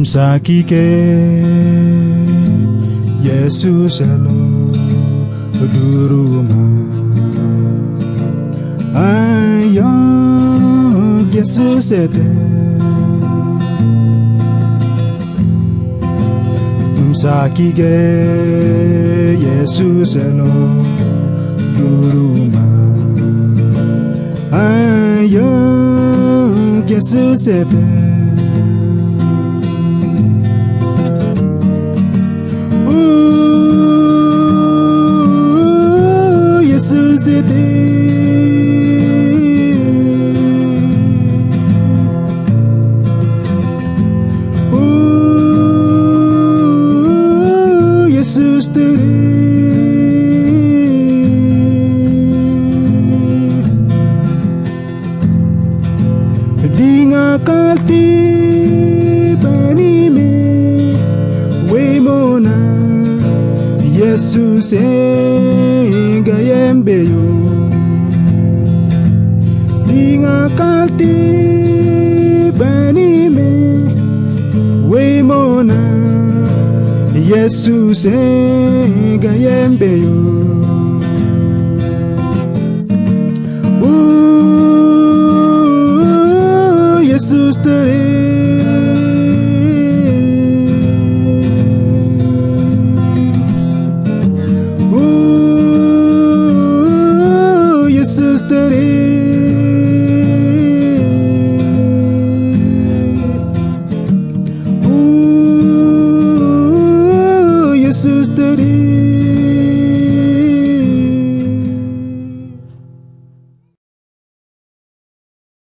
Sakike Yesus elo duruma ayo Yesus ete Sakike Yesus elo duruma ayo Yesus ete Jesus ete Jesus tere dinga kalti banime wemona Jesus gayembeyo dinga kalti banime wemona Jesus gayembeyo